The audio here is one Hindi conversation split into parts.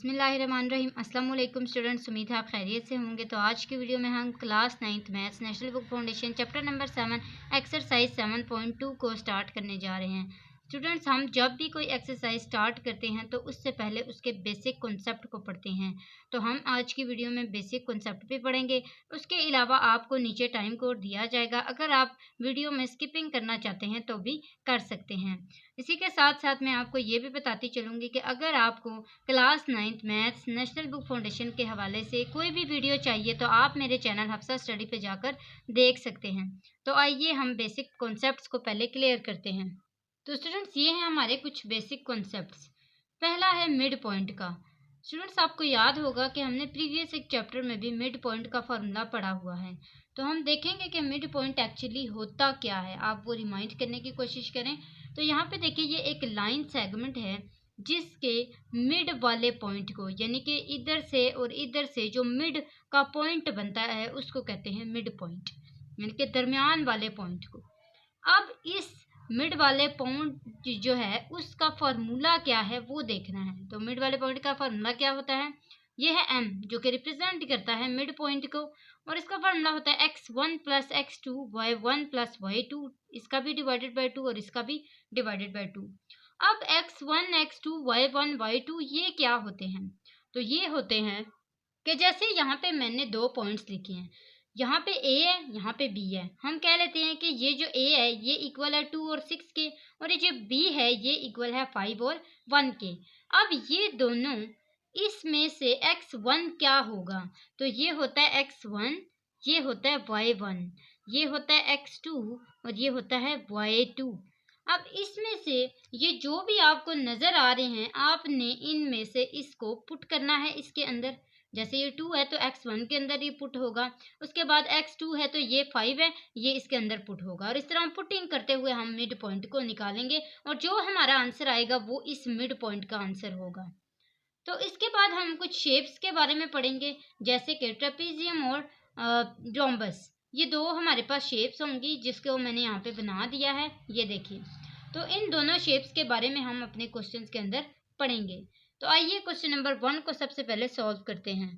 बिस्मिल्लाहिर्रहमानिर्रहीम। अस्सलाम वालेकुम स्टूडेंट्स, उम्मीद है आप खैरियत से होंगे। तो आज की वीडियो में हम class 9th maths national book foundation chapter number 7 exercise 7.2 को स्टार्ट करने जा रहे हैं। स्टूडेंट्स, हम जब भी कोई एक्सरसाइज स्टार्ट करते हैं तो उससे पहले उसके बेसिक कॉन्सेप्ट को पढ़ते हैं। तो हम आज की वीडियो में बेसिक कॉन्सेप्ट भी पढ़ेंगे। उसके अलावा आपको नीचे टाइम कोड दिया जाएगा, अगर आप वीडियो में स्किपिंग करना चाहते हैं तो भी कर सकते हैं। इसी के साथ साथ मैं आपको ये भी बताती चलूँगी कि अगर आपको class 9th maths national book foundation के हवाले से कोई भी वीडियो चाहिए तो आप मेरे चैनल हफ्सा स्टडी पे जाकर देख सकते हैं। तो आइए हम बेसिक कॉन्सेप्ट्स को पहले क्लियर करते हैं। तो स्टूडेंट्स, ये हैं हमारे कुछ बेसिक कॉन्सेप्ट्स। पहला है मिड पॉइंट का। स्टूडेंट्स, आपको याद होगा कि हमने प्रीवियस एक चैप्टर में भी मिड पॉइंट का फार्मूला पढ़ा हुआ है। तो हम देखेंगे कि मिड पॉइंट एक्चुअली होता क्या है, आप वो रिमाइंड करने की कोशिश करें। तो यहाँ पे देखिए, ये एक लाइन सेगमेंट है जिसके मिड वाले पॉइंट को, यानी कि इधर से और इधर से जो मिड का पॉइंट बनता है उसको कहते हैं मिड पॉइंट, यानी कि दरमियान वाले पॉइंट को। अब इस मिड वाले पॉइंट जो है उसका फार्मूला क्या है वो देखना है। तो मिड वाले पॉइंट का फार्मूला क्या होता है, ये है m, जो कि रिप्रेजेंट करता है मिड पॉइंट को, और इसका फार्मूला होता है x1 plus x2 y1 plus y2, इसका भी डिवाइडेड बाय 2 और इसका भी डिवाइडेड बाय 2। अब x1 x2 y1 y2 ये क्या होते हैं, तो ये होते हैं कि जैसे यहाँ पे मैंने दो पॉइंट्स लिखे हैं, यहाँ पे a है, यहाँ पे b है। हम कह लेते हैं कि ये जो a है ये इक्वल है 2 और 6 के, और ये जो b है ये इक्वल है 5 और 1 के। अब ये दोनों, इसमें से x1 क्या होगा, तो ये होता है x1, ये होता है y1, ये होता है x2 और ये होता है y2। अब इसमें से ये जो भी आपको नजर आ रहे हैं, आपने इनमें से इसको पुट करना है इसके अंदर। जैसे ये 2 है तो x1 के अंदर ये पुट होगा, उसके बाद x2 है तो ये 5 है, ये इसके अंदर पुट होगा, और इस तरह हम पुटिंग करते हुए हम मिड पॉइंट को निकालेंगे, और जो हमारा आंसर आएगा वो इस मिड पॉइंट का आंसर होगा। तो इसके बाद हम कुछ शेप्स के बारे में पढ़ेंगे, जैसे कि ट्रेपीजियम और रोम्बस। ये दो हमारे पास शेप्स होंगी जिसको मैंने यहाँ पे बना दिया है, ये देखिए। तो इन दोनों शेप्स के बारे में हम अपने क्वेश्चंस के अंदर पढ़ेंगे। तो आइए क्वेश्चन नंबर 1 को सबसे पहले सॉल्व करते हैं।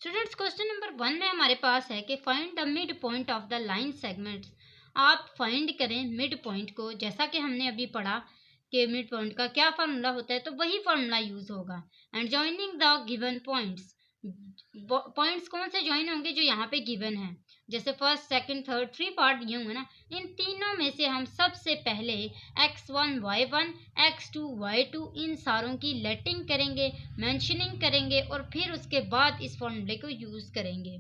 स्टूडेंट्स, क्वेश्चन नंबर 1 में हमारे पास है कि find the mid point of the line segments. आप फाइंड करें मिड पॉइंट को, जैसा कि हमने अभी पढ़ा कि मिड पॉइंट का क्या फार्मूला होता है, तो वही फार्मूला यूज होगा। And joining the given points, points कौन से ज्वाइन होंगे, जो यहाँ पे गिवन है, जैसे फर्स्ट सेकंड थर्ड 3 पार्ट ये होंगे ना, इन तीनों में से हम सबसे पहले x1 y1 x2 y2 इन सारों की लेटिंग करेंगे, मेंशनिंग करेंगे, और फिर उसके बाद इस फॉर्मूले को यूज करेंगे।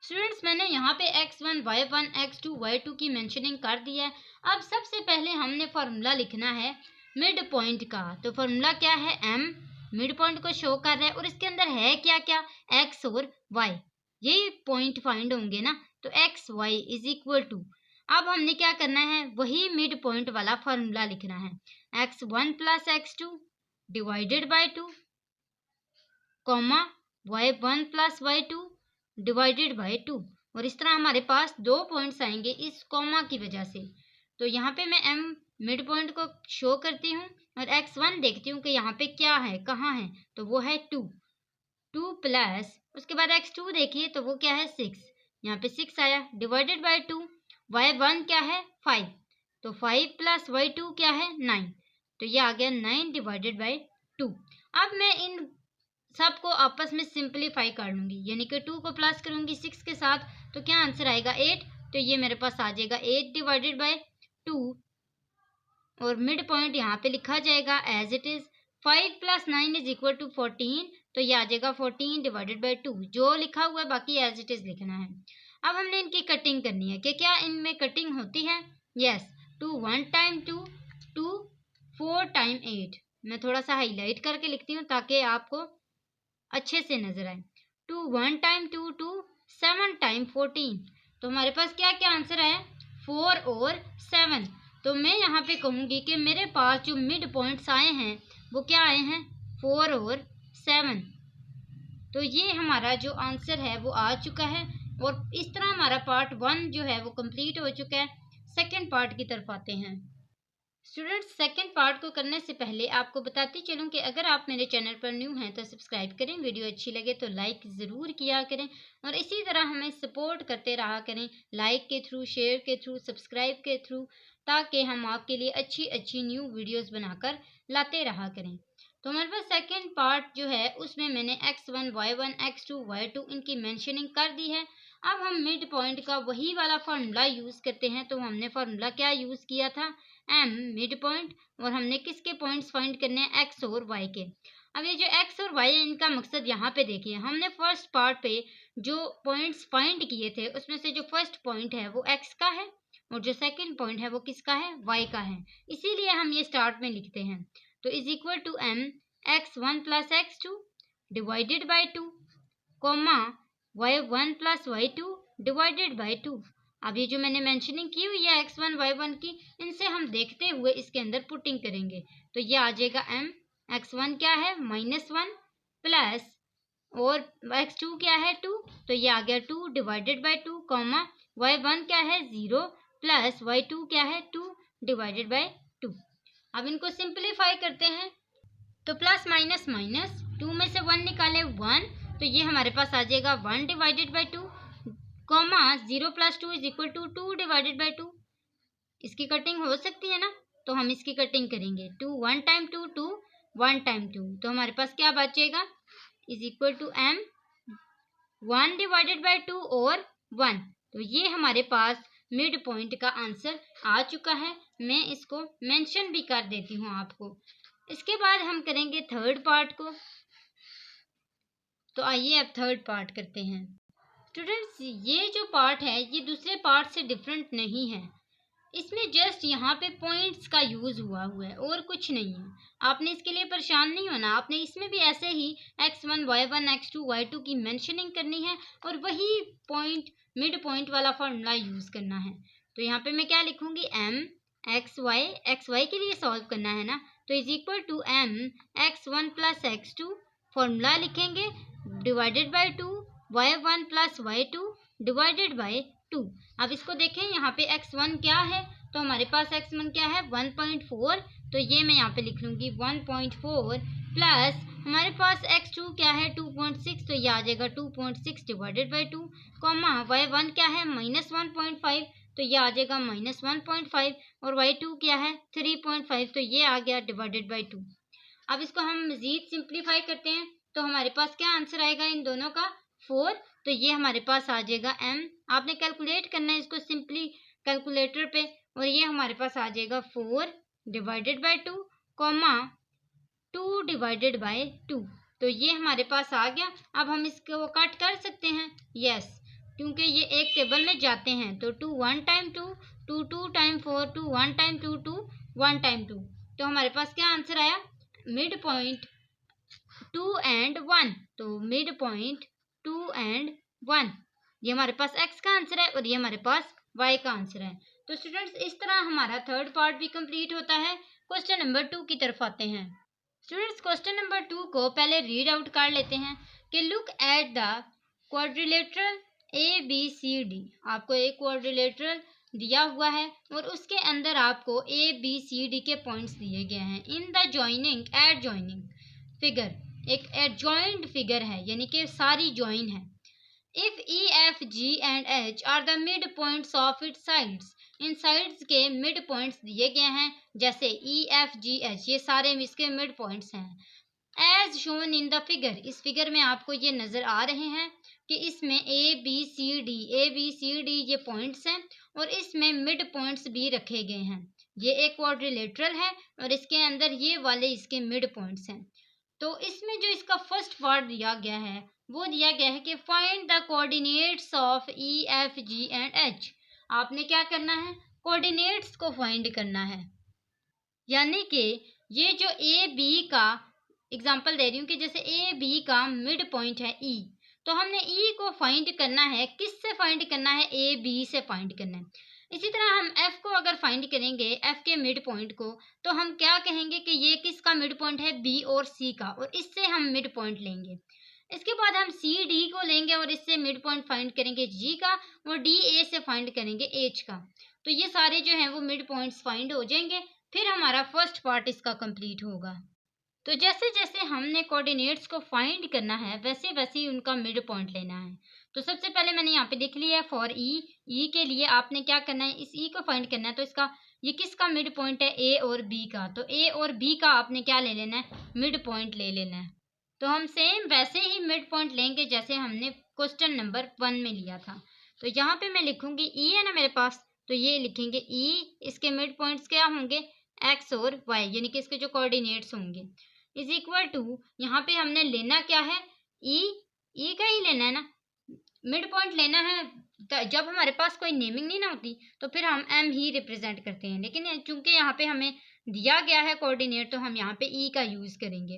स्टूडेंट्स, मैंने यहाँ पे x1 y1 x2 y2 की मेंशनिंग कर दी है। अब सबसे पहले हमने फार्मूला लिखना है मिड पॉइंट का। तो फार्मूला क्या है, m मिड पॉइंट को शो कर रहा है, और इसके अंदर है क्या क्या, x और y, यही पॉइंट फाइंड होंगे ना। तो x y is equal to, अब हमने क्या करना है, वही मिड पॉइंट वाला फार्मूला लिखना है, x1 plus x2 divided by 2 comma y1 plus y2 divided by 2, और इस तरह हमारे पास दो पॉइंट्स आएंगे इस कॉमा की वजह से। तो यहाँ पे मैं m मिड पॉइंट को शो करती हूँ और x1 देखती हूँ कि यहाँ पे क्या है, कहाँ है, तो वो है 2 प्लस, उसके बाद x2 देखिए तो वो क्या है 6, यहाँ पे 6 आया, डिवाइडेड बाय 2, y1 क्या है 5, तो 5 प्लस y2 क्या है 9, तो ये आ गया 9 डिवाइडेड बाय 2। अब मैं इन सबको आपस में सिंपलीफाई कर लूंगी, यानी कि 2 को प्लस करूंगी 6 के साथ, तो क्या आंसर आएगा 8, तो ये मेरे पास आ जाएगा 8 डिवाइडेड बाय 2, और मिड पॉइंट यहाँ पे लिखा जाएगा as it is. 5 plus 9 is equal to 14, तो ये आ जाएगा 14 डिवाइडेड बाय 2, जो लिखा हुआ है बाकी एज इट इज लिखना है। अब हमने इनकी कटिंग करनी है कि क्या इनमें कटिंग होती है, यस। 2 1 टाइम 2 2 4 टाइम 8, मैं थोड़ा सा हाईलाइट करके लिखती हूँ ताकि आपको अच्छे से नजर आए। 2 1 टाइम 2 2 7 टाइम 14, तो हमारे पास क्या क्या आंसर है 4 और 7। तो मैं यहाँ पे कहूँगी कि मेरे पास जो मिड पॉइंट्स आए हैं वो क्या आए हैं 4 और 7, तो ये हमारा जो आंसर है वो आ चुका है, और इस तरह हमारा पार्ट 1 जो है वो कंप्लीट हो चुका है। सेकंड पार्ट की तरफ आते हैं। स्टूडेंट्स, सेकंड पार्ट को करने से पहले आपको बताती चलूं कि अगर आप मेरे चैनल पर न्यू हैं तो सब्सक्राइब करें, वीडियो अच्छी लगे तो लाइक ज़रूर किया करें और इसी तरह हमें सपोर्ट करते रहा करें, लाइक के थ्रू, शेयर के थ्रू, सब्सक्राइब के थ्रू, ताकि हम आपके लिए अच्छी अच्छी न्यू वीडियोस बनाकर लाते रहा करें। तो हमारे पास सेकंड पार्ट जो है उसमें मैंने x1, y1, x2, y2 इनकी मेंशनिंग कर दी है। अब हम मिड पॉइंट का वही वाला फार्मूला यूज़ करते हैं। तो हमने फार्मूला क्या यूज़ किया था, m मिड पॉइंट, और हमने किसके पॉइंट्स फाइंड करने हैं, x और y के। अब ये जो x और y है इनका मकसद यहाँ पे देखिए, हमने फर्स्ट पार्ट पे जो पॉइंट्स फाइंड किए थे उसमें से जो फर्स्ट पॉइंट है वो x का है और जो सेकंड पॉइंट है वो किसका है, y का है। इसीलिए हम ये स्टार्ट में लिखते हैं। तो is equal to m x1 plus x2 divided by 2 comma y1 plus y2 divided by 2। अब ये जो मैंने मेंशनिंग की हुई है x1 y1 की, इनसे हम देखते हुए इसके अंदर पुटिंग करेंगे। तो ये आ जाएगा m x1 क्या है -1 प्लस और x2 क्या है 2, तो ये आ गया 2 डिवाइडेड बाई 2 कॉमा y1 क्या है 0 प्लस y2 क्या है 2 डिवाइडेड बाई 2। अब इनको सिंप्लीफाई करते हैं तो प्लस माइनस माइनस 2 में से 1 निकाले 1, तो ये हमारे पास आ जाएगा 1 divided by 2 comma 0 plus 2 is equal to 2 divided by 2। इसकी कटिंग हो सकती है ना, तो हम इसकी कटिंग करेंगे। 2 1 टाइम 2 2 1 टाइम 2, तो हमारे पास क्या बचेगा, is equal to m 1 divided by 2 और 1। तो ये हमारे पास मिड पॉइंट का आंसर आ चुका है। मैं इसको मेंशन भी कर देती हूँ आपको। इसके बाद हम करेंगे थर्ड पार्ट को। तो आइए अब थर्ड पार्ट करते हैं। स्टूडेंट्स, ये जो पार्ट है ये दूसरे पार्ट से डिफरेंट नहीं है। इसमें जस्ट यहाँ पे पॉइंट्स का यूज़ हुआ है और कुछ नहीं है। आपने इसके लिए परेशान नहीं होना, आपने इसमें भी ऐसे ही x1, y1, x2, y2 की मेंशनिंग करनी है और वही पॉइंट मिड पॉइंट वाला फार्मूला यूज़ करना है। तो यहाँ पे मैं क्या लिखूँगी, m xy के लिए सॉल्व करना है ना, तो is equal to m x1 plus x2 formula लिखेंगे divided by 2 y1 plus y2 divided by 2। अब इसको देखें, यहाँ पे x1 क्या है, तो हमारे पास x1 क्या है 1.4, तो ये मैं यहाँ पे लिख लूँगी 1.4 प्लस हमारे पास x2 क्या है 2.6, तो ये आ जाएगा 2.6 डिवाइडेड बाई 2 कॉमा y1 क्या है -1.5, तो ये आ जाएगा -1.5 और y2 क्या है 3.5, तो ये आ गया डिवाइडेड बाई 2। अब इसको हम मज़ीद सिंप्लीफाई करते हैं तो हमारे पास क्या आंसर आएगा इन दोनों का 4, तो ये हमारे पास आ जाएगा m। आपने कैलकुलेट करना है इसको सिंपली कैलकुलेटर पे, और ये हमारे पास आ जाएगा 4 divided by 2 comma 2 divided by 2, तो ये हमारे पास आ गया। अब हम इसको कट कर सकते हैं, यस, क्योंकि ये एक टेबल में जाते हैं। तो 2 1 टाइम 2 2 2 टाइम 4 2 1 टाइम 2 2 1 टाइम 2, तो हमारे पास क्या आंसर आया, मिड पॉइंट 2 एंड 1, तो मिड पॉइंट 2 एंड 1, ये हमारे पास x का आंसर है और ये हमारे पास y का आंसर है। तो स्टूडेंट्स, इस तरह हमारा थर्ड पार्ट भी कंप्लीट होता है। क्वेश्चन नंबर 2 की तरफ आते हैं। स्टूडेंट्स, क्वेश्चन नंबर 2 को पहले रीड आउट कर लेते हैं कि look at the quadrilateral ABCD। आपको एक क्वाड्रिलेटरल दिया हुआ है और उसके अंदर आपको ABCD के पॉइंट्स दिए गए हैं in the joining adjoining figure. एक एडजॉइंट फिगर है, यानी कि सारी जॉइन है। If E F G and H are the mid points of its sides, इन साइड्स के मिड पॉइंट्स दिए गए हैं, जैसे E F G H ये सारे इसके मिड पॉइंट्स हैं। As shown in the figure, इस फिगर में आपको ये नज़र आ रहे हैं कि इसमें A B C D ये पॉइंट्स हैं और इसमें मिड पॉइंट्स भी रखे गए हैं। ये एक क्वाड्रिलेटरल है और इसके अंदर ये वाले इसके मिड पॉइंट्स हैं। तो इसमें जो इसका फर्स्ट पार्ट दिया गया है वो दिया गया है कि find the coordinates of E F G and H। आपने क्या करना है, कोऑर्डिनेट्स को फाइंड करना है, यानी कि ये जो ए बी का एग्जांपल दे रही हूँ कि जैसे ए बी का मिड पॉइंट है E, तो हमने E को फाइंड करना है, किससे फाइंड करना है, ए बी से फाइंड करना है। इसी तरह हम F को अगर फाइंड करेंगे, F के मिड पॉइंट को, तो हम क्या कहेंगे कि ये किसका मिड पॉइंट है, B और C का, और इससे हम मिड पॉइंट लेंगे। इसके बाद हम C D को लेंगे और इससे मिड पॉइंट फाइंड करेंगे G का, और D A से फाइंड करेंगे H का। तो ये सारे जो हैं वो मिड पॉइंट्स फाइंड हो जाएंगे। फिर हमारा फर्स्ट पार्ट इसका कंप्लीट होगा। तो जैसे जैसे हमने कोऑर्डिनेट्स को फाइंड करना है वैसे वैसे ही उनका मिड पॉइंट लेना है। तो सबसे पहले मैंने यहाँ पे देख लिया है फॉर ई के लिए आपने क्या करना है, इस ई को फाइंड करना है। तो इसका ये किसका मिड पॉइंट है, ए और बी का। तो ए और बी का आपने क्या ले लेना है, मिड पॉइंट ले लेना है। तो हम सेम वैसे ही मिड पॉइंट लेंगे जैसे हमने क्वेश्चन नंबर 1 में लिया था। तो यहाँ पे मैं लिखूंगी ई है ना मेरे पास, तो ये लिखेंगे ई, इसके मिड पॉइंट्स क्या होंगे, एक्स और वाई, यानी कि इसके जो कोऑर्डिनेट्स होंगे इज इक्वल टू, यहाँ पे हमने लेना क्या है, ई का ही लेना है ना, मिड पॉइंट लेना है। जब हमारे पास कोई नेमिंग नहीं ना होती तो फिर हम एम ही रिप्रेजेंट करते हैं, लेकिन चूंकि यहाँ पे हमें दिया गया है कोऑर्डिनेट तो हम यहाँ पे ई का यूज करेंगे।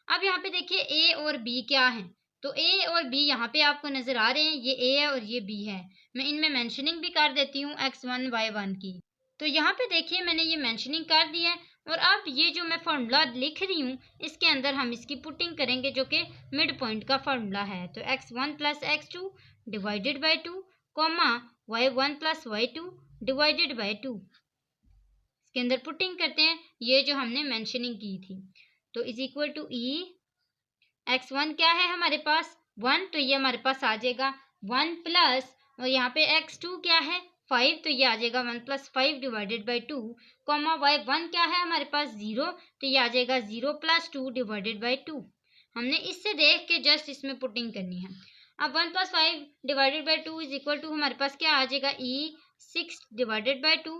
अब यहाँ पे देखिए ए और बी क्या है, तो ए और बी यहाँ पे आपको नजर आ रहे हैं, ये ए है और ये बी है। मैं इनमें मेंशनिंग भी कर देती हूँ x1 y1 की। तो यहाँ पे देखिए मैंने ये मेंशनिंग कर दिया है, और अब ये जो मैं फार्मूला लिख रही हूँ इसके अंदर हम इसकी पुटिंग करेंगे जो कि मिड पॉइंट का फार्मूला है। तो x1 plus x2 divided by 2 comma y1 plus y2 divided by 2, इसके अंदर पुटिंग करते हैं ये जो हमने मेंशनिंग की थी। तो is equal to E, x1 क्या है हमारे पास 1, तो ये हमारे पास आ जाएगा 1 प्लस, और यहाँ पे x2 क्या है 5, तो ये आ जाएगा 1 plus 5 divided by 2 comma y1 क्या है हमारे पास 0, तो ये आ जाएगा 0 प्लस 2 डिवाइडेड बाई 2। हमने इससे देख के जस्ट इसमें पुटिंग करनी है। अब 1 plus 5 divided by 2 is equal to हमारे पास क्या आ जाएगा E 6 divided by 2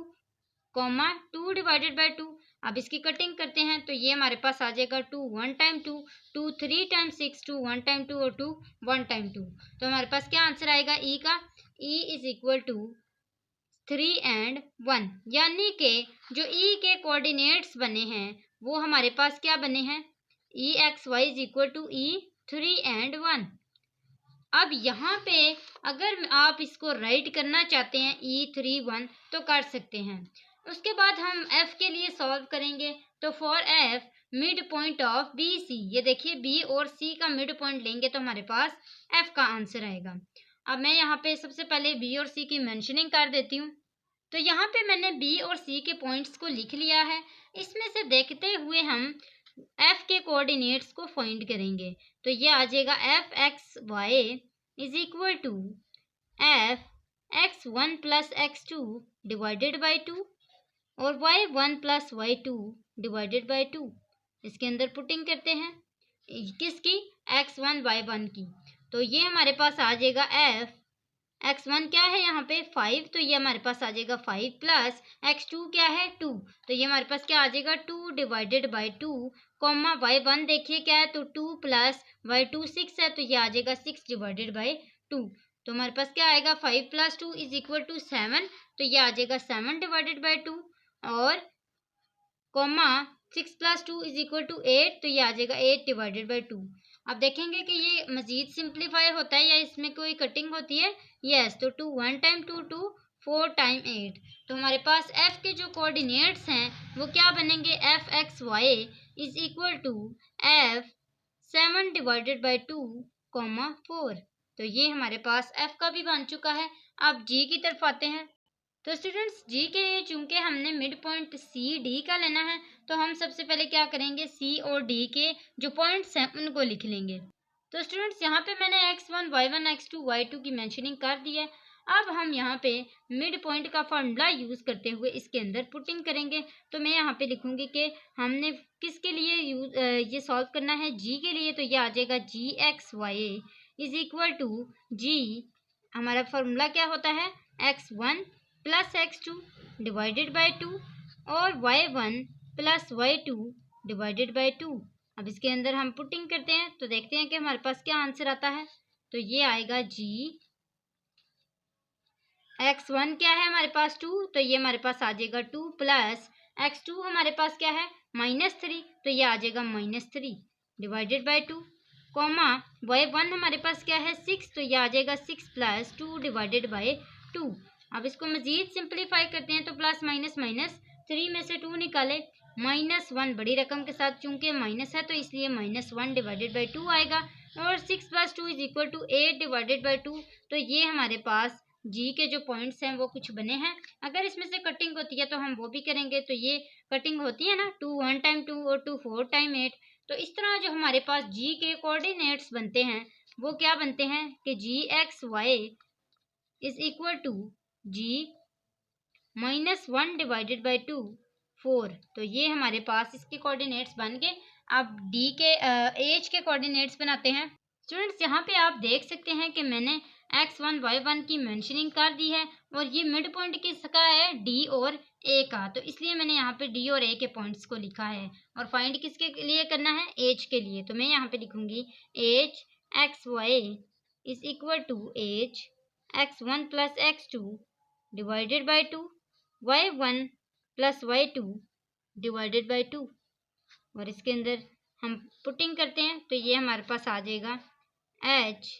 comma 2 divided by 2। अब इसकी कटिंग करते हैं तो ये हमारे पास आ जाएगा 2 1 टाइम 2, 2 3 टाइम 6, 2 1 टाइम 2 और 2 1 टाइम 2। तो हमारे पास क्या आंसर आएगा ई का, E is equal to 3 and 1, यानी कि जो ई के कोऑर्डिनेट्स बने हैं वो हमारे पास क्या बने हैं, E X Y is equal to E 3 and 1। अब यहाँ पे अगर आप इसको राइट करना चाहते हैं E31 तो कर सकते हैं। उसके बाद हम f के लिए सॉल्व करेंगे। तो for f mid point of B C, ये देखिए b और c का मिड पॉइंट लेंगे तो हमारे पास f का आंसर आएगा। अब मैं यहाँ पे सबसे पहले b और c की मेंशनिंग कर देती हूँ। तो यहाँ पे मैंने b और c के पॉइंट्स को लिख लिया है। इसमें से देखते हुए हम f के कोऑर्डिनेट्स को फाइंड करेंगे। तो ये आ जाएगा F X Y is equal to F x1 plus x2 divided by 2 और y1 plus y2 divided by 2। इसके अंदर पुटिंग करते हैं किसकी, x1 y1 की। तो ये हमारे पास आ जाएगा f x1 क्या है यहाँ पे 5, तो ये हमारे पास आ जाएगा 5 प्लस x2 क्या है 2, तो ये हमारे पास क्या आ जाएगा 2 डिवाइडेड बाई 2 कॉमा y1 देखिए क्या है, तो 2 प्लस y2 6 है, तो ये आ जाएगा 6 डिवाइडेड बाई 2। तो हमारे पास क्या आएगा 5 प्लस 2 इज इक्वल टू 7, तो ये आ जाएगा 7 डिवाइडेड बाई 2 और comma 6 plus 2 is equal to 8, तो ये आ जाएगा 8 डिवाइडेड बाई 2। अब देखेंगे कि ये मजीद सिंप्लीफाई होता है या इसमें कोई कटिंग होती है, यस। तो 2 1 टाइम 2 2 4 टाइम 8। तो हमारे पास f के जो कोऑर्डिनेट्स हैं वो क्या बनेंगे, F X Y is equal to F 7 divided by 2 comma 4। तो ये हमारे पास f का भी बन चुका है। अब g की तरफ आते हैं। तो स्टूडेंट्स जी के लिए चूंकि हमने मिड पॉइंट सी डी का लेना है तो हम सबसे पहले क्या करेंगे, सी और डी के जो पॉइंट्स हैं उनको लिख लेंगे। तो स्टूडेंट्स यहाँ पे मैंने x1 y1 x2 y2 की मेंशनिंग कर दी है। अब हम यहाँ पे मिड पॉइंट का फार्मूला यूज़ करते हुए इसके अंदर पुटिंग करेंगे। तो मैं यहाँ पे लिखूँगी कि हमने किसके लिए ये सॉल्व करना है, जी के लिए। तो ये आ जाएगा G X Y is equal to G, हमारा फार्मूला क्या होता है, x1 plus x2 divided by 2 और y1 plus y2 divided by 2। अब इसके अंदर हम पुटिंग करते हैं तो देखते हैं कि हमारे पास क्या आंसर आता है। तो ये आएगा जी x1 क्या है हमारे पास 2, तो ये हमारे पास आ जाएगा 2 प्लस x2 हमारे पास क्या है -3, तो ये आ जाएगा -3 डिवाइडेड बाई 2 कॉमा y1 हमारे पास क्या है 6, तो ये आ जाएगा 6 प्लस 2 डिवाइडेड बाई 2। अब इसको मजीद सिंप्लीफाई करते हैं तो प्लस माइनस माइनस 3 में से 2 निकाले, -1 बड़ी रकम के साथ चूंकि माइनस है तो इसलिए -1 डिवाइडेड बाई 2 आएगा और 6 plus 2 is equal to 8 divided by 2। तो ये हमारे पास जी के जो पॉइंट्स हैं वो कुछ बने हैं। अगर इसमें से कटिंग होती है तो हम वो भी करेंगे। तो ये कटिंग होती है ना, 2 1 टाइम 2 और 2 4 टाइम 8। तो इस तरह जो हमारे पास जी के कोऑर्डिनेट्स बनते हैं वो क्या बनते हैं कि G X Y is equal to G -1 divided by 2 4। तो ये हमारे पास इसके कोऑर्डिनेट्स बन गए। अब डी के एच के कोऑर्डिनेट्स बनाते हैं। स्टूडेंट्स यहाँ पे आप देख सकते हैं कि मैंने x1 y1 की मेंशनिंग कर दी है और ये मिड पॉइंट किसका है, डी और ए का। तो इसलिए मैंने यहाँ पे डी और ए के पॉइंट्स को लिखा है। और फाइंड किसके लिए करना है, एच के लिए। तो मैं यहाँ पे लिखूंगी H X Y is equal to H x1 plus x2 divided by 2 y1 plus y2 divided by 2। और इसके अंदर हम पुटिंग करते हैं तो ये हमारे पास आ जाएगा एच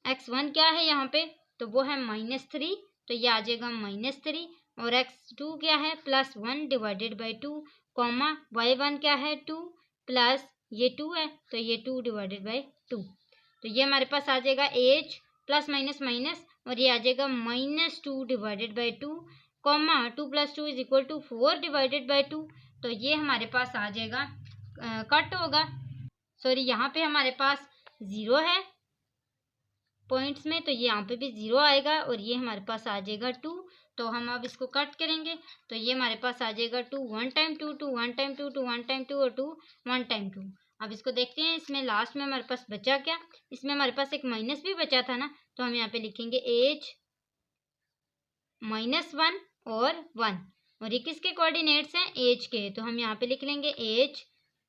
x1 क्या है यहाँ पे, तो वो है -3। तो ये आ जाएगा -3। और x2 क्या है, +1 डिवाइडेड बाई 2, कॉमा y1 क्या है 2 प्लस ये 2 है तो ये 2 डिवाइडेड बाई 2। तो ये हमारे पास आ जाएगा एच प्लस माइनस माइनस और ये आ जाएगा -2 divided by 2, comma 2 + 2 is equal to 4 divided by 2। तो ये हमारे पास आ जाएगा कट होगा, सॉरी यहाँ पे हमारे पास 0 है पॉइंट्स में, तो ये यहाँ पे भी 0 आएगा और ये हमारे पास आ जाएगा 2। तो हम अब इसको कट करेंगे तो ये हमारे पास आ जाएगा 2 1 टाइम 2 2 1 टाइम 2 2 1 टाइम 2 और 2 1 टाइम 2। अब इसको देखते हैं इसमें लास्ट में हमारे पास बचा क्या। इसमें हमारे पास एक माइनस भी बचा था ना, तो हम यहाँ पे लिखेंगे एच -1 और 1। और ये किसके कोऑर्डिनेट्स हैं, एच के। तो हम यहाँ पे लिख लेंगे H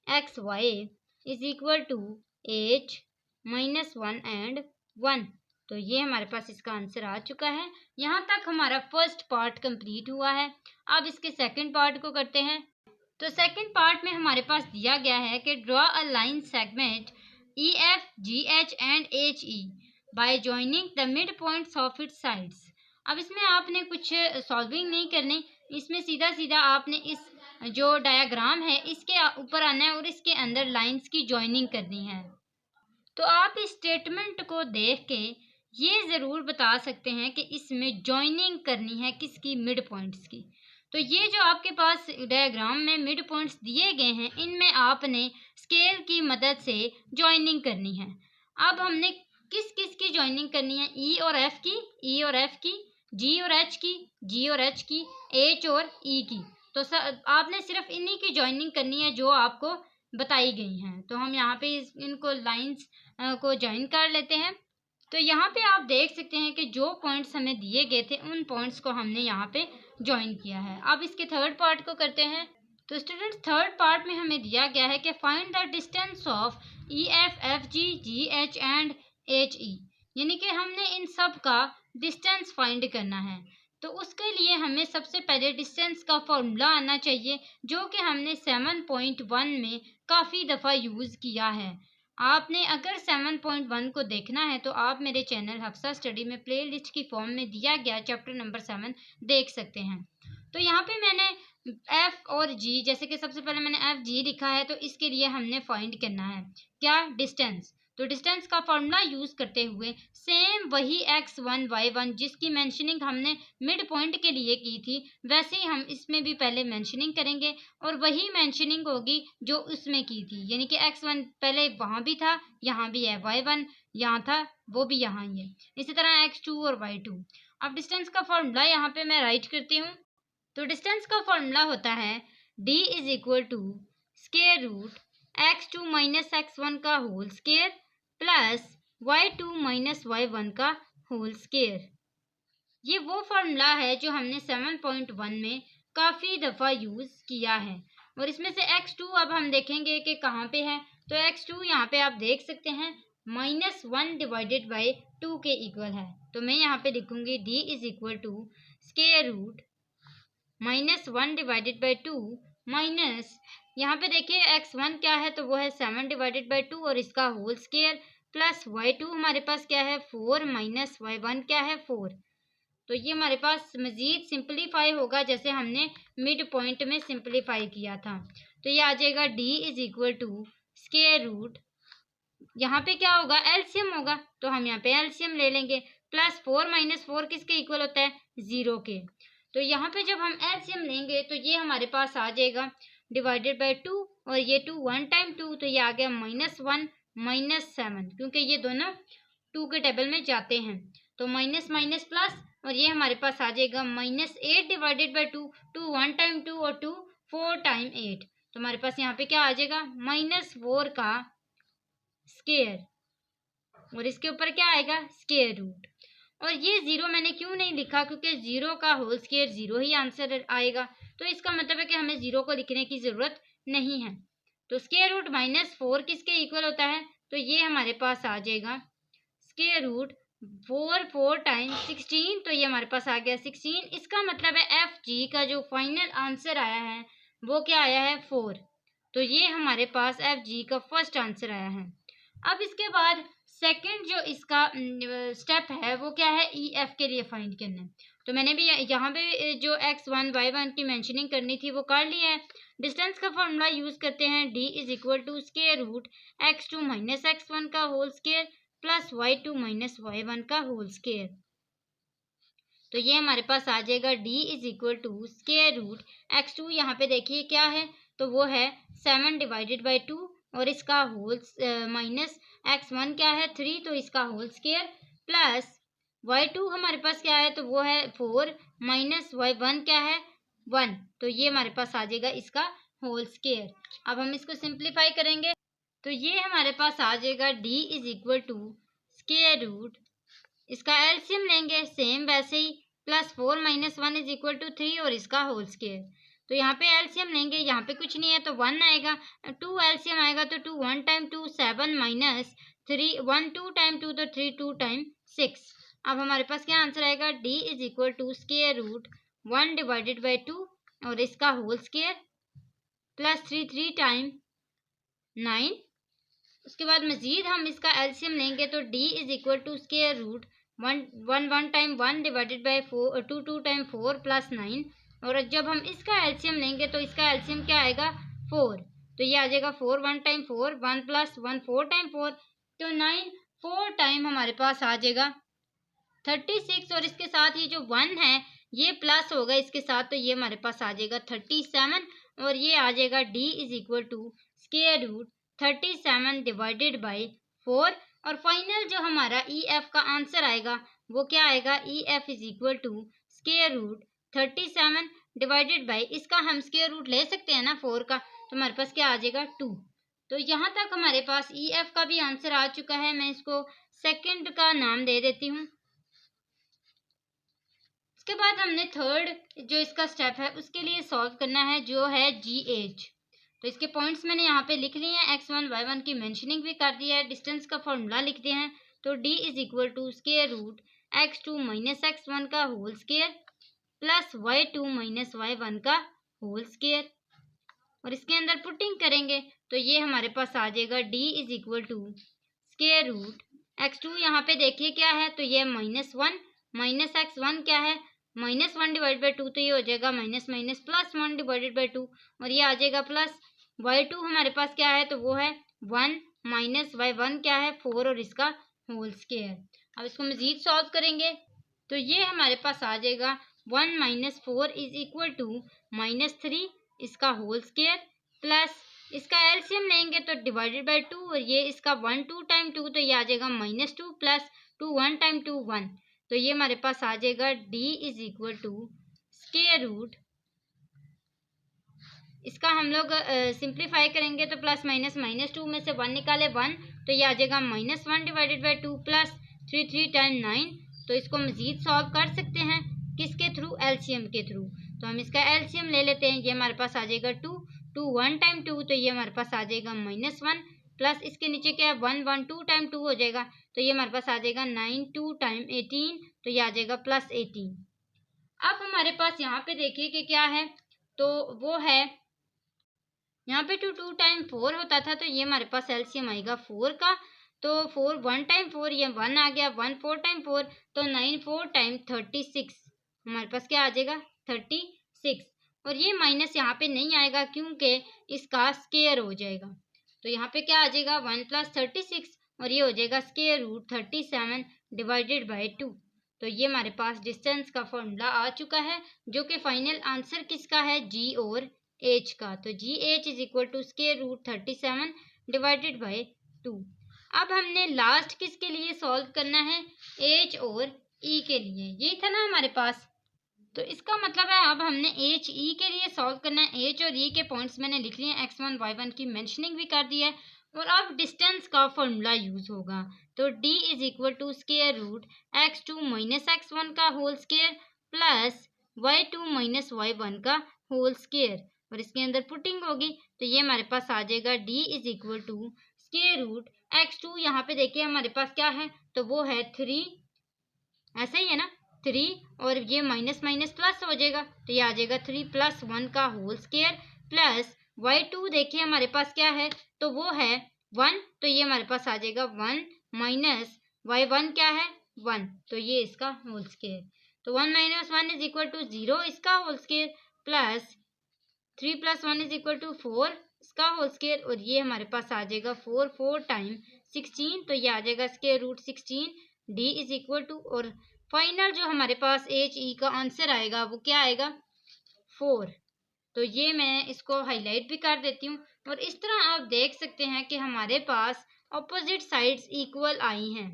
X Y is equal to H -1 and 1। तो ये हमारे पास इसका आंसर आ चुका है। यहाँ तक हमारा फर्स्ट पार्ट कंप्लीट हुआ है। अब इसके सेकंड पार्ट को करते हैं। तो सेकंड पार्ट में हमारे पास दिया गया है कि draw a line segment E F G H and H E bye joining the mid points of its sides. अब इसमें आपने कुछ सॉल्विंग नहीं करनी, इसमें सीधा सीधा आपने इस जो डायग्राम है इसके ऊपर आना है और इसके अंदर लाइंस की जॉइनिंग करनी है। तो आप इस स्टेटमेंट को देख के ये ज़रूर बता सकते हैं कि इसमें जॉइनिंग करनी है किसकी, मिड पॉइंट्स की। तो ये जो आपके पास डायग्राम में मिड पॉइंट्स दिए गए हैं इनमें आपने स्केल की मदद से जॉइनिंग करनी है। अब हमने किस किस की जॉइनिंग करनी है, ई और एफ की, ई और एफ की, जी और एच की, जी और एच की, एच और ई की। तो आपने सिर्फ इन्हीं की जॉइनिंग करनी है जो आपको बताई गई हैं। तो हम यहाँ पे इनको लाइंस को ज्वाइन कर लेते हैं। तो यहाँ पे आप देख सकते हैं कि जो पॉइंट्स हमें दिए गए थे उन पॉइंट्स को हमने यहाँ पे ज्वाइन किया है। अब इसके थर्ड पार्ट को करते हैं। तो स्टूडेंट्स थर्ड पार्ट में हमें दिया गया है कि find the distance of E F F G ji H and H E, यानी कि हमने इन सब का डिस्टेंस फाइंड करना है। तो उसके लिए हमें सबसे पहले डिस्टेंस का फॉर्मूला आना चाहिए जो कि हमने 7.1 में काफ़ी दफ़ा यूज़ किया है। आपने अगर 7.1 को देखना है तो आप मेरे चैनल हफ्सा स्टडी में प्लेलिस्ट की फॉर्म में दिया गया चैप्टर नंबर 7 देख सकते हैं। तो यहाँ पे मैंने एफ और जी, जैसे कि सबसे पहले मैंने एफ जी लिखा है, तो इसके लिए हमने फाइंड करना है क्या, डिस्टेंस। तो डिस्टेंस का फॉर्मूला यूज़ करते हुए सेम वही x1 y1 जिसकी मेंशनिंग हमने मिड पॉइंट के लिए की थी वैसे ही हम इसमें भी पहले मेंशनिंग करेंगे और वही मेंशनिंग होगी जो उसमें की थी, यानी कि x1 पहले वहाँ भी था, यहाँ भी है, y1 यहाँ था, वो भी यहाँ ही है, इसी तरह x2 और y2। अब डिस्टेंस का फॉर्मूला यहाँ पे मैं राइट करती हूँ। तो डिस्टेंस का फॉर्मूला होता है d is equal to square root x2 minus x1 का whole square plus y2 minus y1 का होल स्क्वायर। ये वो फॉर्मूला है जो हमने 7.1 में काफ़ी दफ़ा यूज़ किया है। और इसमें से x2 अब हम देखेंगे कि कहाँ पे है। तो x2 यहाँ पे आप देख सकते हैं -1 डिवाइडेड बाई 2 के इक्वल है। तो मैं यहाँ पे लिखूँगी d is equal to square root -1 divided by 2 minus, यहाँ पे देखिए x1 क्या है तो वो है 7 डिवाइडेड बाई 2 और इसका होल स्क्वायर प्लस y2 हमारे पास क्या है 4 माइनस y1 क्या है 4। तो ये हमारे पास मज़ीद सिंपलीफाई होगा जैसे हमने मिड पॉइंट में सिंपलीफाई किया था। तो ये आ जाएगा d is equal to square root, यहाँ पे क्या होगा एलसीएम होगा तो हम यहाँ पे एलसीएम ले लेंगे। प्लस 4 - 4 किसके इक्वल होता है, 0 के। तो यहाँ पे जब हम एलसीएम लेंगे तो ये हमारे पास आ जाएगा डिवाइडेड बाय 2, और ये 2 1 टाइम 2 तो ये आ गया -1 - 7, क्योंकि ये दोनों 2 के टेबल में जाते हैं। तो माइनस माइनस प्लस, और ये हमारे पास आ जाएगा -8 डिवाइडेड बाय 2, 2 1 टाइम 2 और 2 4 टाइम 8। तो हमारे पास यहाँ पे क्या आ जाएगा, -4 का स्क्वायर, और इसके ऊपर क्या आएगा, स्क्वायर रूट। और ये 0 मैंने क्यों नहीं लिखा, क्योंकि 0 का होल स्क्वायर 0 ही आंसर आएगा। तो इसका मतलब है कि हमें 0 को लिखने की ज़रूरत नहीं है। तो स्क्वायर रूट -4 किसके इक्वल होता है, तो ये हमारे पास आ जाएगा स्क्वायर रूट 4 टाइम 16, तो ये हमारे पास आ गया 16। इसका मतलब है एफ जी का जो फाइनल आंसर आया है वो क्या आया है, 4। तो ये हमारे पास एफ जी का फर्स्ट आंसर आया है। अब इसके बाद सेकंड जो इसका स्टेप है वो क्या है, ई एफ के लिए फाइंड करना है। तो मैंने भी यहाँ पे जो x1 y1 की मेंशनिंग करनी थी वो कर लिया है। डिस्टेंस का फॉर्मूला यूज करते हैं, d is equal to square root x2 minus x1 का whole square plus y2 minus y1 का होल स्क्वायर। तो ये हमारे पास आ जाएगा d is equal to square root x2, यहाँ पे देखिए क्या है, तो वो है 7 डिवाइडेड बाई 2, और इसका होल माइनस x1 क्या है 3, तो इसका होल स्क्वायर प्लस y2 हमारे पास क्या है, तो वो है 4 माइनस y1 क्या है 1, तो ये हमारे पास आ जाएगा इसका होल स्क्वायर। अब हम इसको सिंप्लीफाई करेंगे तो ये हमारे पास आ जाएगा d is equal to square root, इसका एलसीएम लेंगे सेम वैसे ही, प्लस 4 - 1 इज इक्वल टू 3, और इसका होल स्क्वायर। तो यहाँ पे एलसीएम लेंगे, यहाँ पे कुछ नहीं है तो 1 आएगा, 2 एलसीएम आएगा तो 2 1 टाइम 2 7 माइनस 3 1 2 टाइम 2 तो 3 2 टाइम 6। अब हमारे पास क्या आंसर आएगा, d is equal to square root 1 divided by 2, और इसका होल स्क्वायर प्लस 3 3 टाइम 9। उसके बाद मजीद हम इसका एलसीएम लेंगे तो d is equal to square root 1 time 1 divided by 4 2 2 time 4 plus 9, और जब हम इसका एलसीएम लेंगे तो इसका एलसीएम क्या आएगा 4, तो ये आ जाएगा 4 1 टाइम 4 1 प्लस 1 4 टाइम 4, तो 9 4 टाइम हमारे पास आ जाएगा 36, और इसके साथ ये जो 1 है ये प्लस होगा इसके साथ, तो ये हमारे पास आ जाएगा 37, और ये आ जाएगा d is equal to square root 37 divided by 4। और फाइनल जो हमारा ई एफ का आंसर आएगा वो क्या आएगा, E F is equal to square root 37 divided by, इसका हम स्क्वायर रूट ले सकते हैं ना 4 का, तो हमारे पास क्या आ जाएगा 2। तो यहाँ तक हमारे पास ई एफ का भी आंसर आ चुका है। मैं इसको सेकंड का नाम दे देती हूँ। उसके बाद हमने थर्ड जो इसका स्टेप है उसके लिए सॉल्व करना है, जो है जी एच। तो इसके पॉइंट्स मैंने यहाँ पे लिख लिए हैं, x1 y1 की मेंशनिंग भी कर दी है, डिस्टेंस का फॉर्मूला लिखते हैं। तो d is equal to square root x2 minus x1 का whole square plus y2 minus y1 का होल स्क्वायर, और इसके अंदर पुटिंग करेंगे तो ये हमारे पास आ जाएगा d is equal to square root x2, यहाँ पे देखिए क्या है, तो ये -1 माइनस x1 क्या है -1 डिवाइड बाई 2, तो ये हो जाएगा minus minus plus 1 divided by 2, और ये आ जाएगा प्लस y2 हमारे पास क्या है, तो वो है 1 माइनस y1 क्या है 4, और इसका होल स्क्वायर। अब इसको मजीद सॉल्व करेंगे तो ये हमारे पास आ जाएगा 1 माइनस 4 इज इक्वल टू -3, इसका होल स्क्वायर प्लस इसका एलसीएम लेंगे तो डिवाइडेड बाई 2, और ये इसका 1 2 टाइम 2, तो ये आ जाएगा -2 प्लस 2 1 टाइम 2 1, तो ये हमारे पास आ जाएगा d is equal to square root, इसका हम लोग सिंप्लीफाई करेंगे तो प्लस माइनस -2 में से 1 निकाले 1, तो ये आ जाएगा -1 डिवाइडेड बाई 2 प्लस 3 3 टाइम 9। तो इसको मजीद सॉल्व कर सकते हैं किसके थ्रू, एलसीएम के थ्रू। तो हम इसका एलसीएम ले लेते हैं, ये हमारे पास आ जाएगा 2 2 1 टाइम 2, तो ये हमारे पास आ जाएगा -1 प्लस इसके नीचे क्या है 1 1 2 टाइम 2 हो जाएगा, तो ये हमारे पास आ जाएगा 9 2 टाइम 18, तो ये आ जाएगा प्लस 18। अब हमारे पास यहाँ पे देखिए कि क्या है, तो वो है यहाँ पे 2 2 टाइम 4 होता था, तो ये हमारे पास एलसीएम आएगा 4 का, तो 4 1 टाइम 4 ये 1 आ गया, 1 4 टाइम 4 तो 9 4 टाइम 36, हमारे पास क्या आ जाएगा 36, और ये माइनस यहाँ पे नहीं आएगा क्योंकि इसका स्क्वायर हो जाएगा, तो यहाँ पे क्या आ जाएगा 1 प्लस 36, और ये हो जाएगा स्क्वायर रूट 37 डिवाइडेड बाय 2। तो ये हमारे पास डिस्टेंस का फॉर्मूला आ चुका है, जो कि फाइनल आंसर किसका है, जी और एच का। तो G H is equal to square root 37 divided by 2। अब हमने लास्ट किसके लिए सॉल्व करना है, एच और ई के लिए। यही था ना हमारे पास। तो इसका मतलब है अब हमने एच ई के लिए सॉल्व करना है। एच और ई के पॉइंट्स मैंने लिख लिए, x1 y1 की मेंशनिंग भी कर दी है। और अब डिस्टेंस का फॉर्मूला यूज होगा। तो d is equal to square root x2 minus x1 का whole square plus y2 minus y1 का होल स्क्वायर, और इसके अंदर पुटिंग होगी। तो ये हमारे पास आ जाएगा d is equal to square root x2, यहाँ पे देखिए हमारे पास क्या है, तो वो है 3, ऐसा ही है ना, 3, और ये माइनस माइनस प्लस हो जाएगा, तो ये आ जाएगा 3 प्लस 1 का होल स्क्वायर प्लस y2 देखिए हमारे पास क्या है, तो वो है 1, तो ये हमारे पास आ जाएगा 1 माइनस y1 क्या है 1, तो ये इसका होल स्क्वायर। तो 1 माइनस 1 इज इक्वल टू 0 इसका whole square plus 3 plus 1 is equal to 4 इसका होल स्क्वायर, और ये हमारे पास आ जाएगा 4 टाइम 16, तो ये आ जाएगा square root 16। d is equal to, और फाइनल जो हमारे पास एच ई का आंसर आएगा वो क्या आएगा 4। तो ये मैं इसको हाईलाइट भी कर देती हूँ, और इस तरह आप देख सकते हैं कि हमारे पास ऑपोजिट साइड्स इक्वल आई हैं।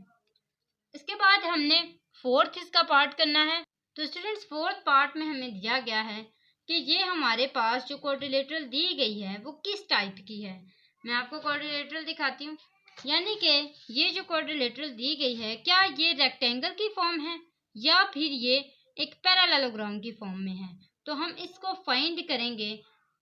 इसके बाद हमने फोर्थ इसका पार्ट करना है। तो स्टूडेंट्स फोर्थ पार्ट में हमें दिया गया है कि ये हमारे पास जो क्वाड्रिलेटरल दी गई है वो किस टाइप की है। मैं आपको क्वाड्रिलेटरल दिखाती हूँ। यानी कि ये जो क्वाड्रिलेटरल दी गई है, क्या ये रेक्टेंगल की फॉर्म है या फिर ये एक पैरेललोग्राम की फॉर्म में है। तो हम इसको फाइंड करेंगे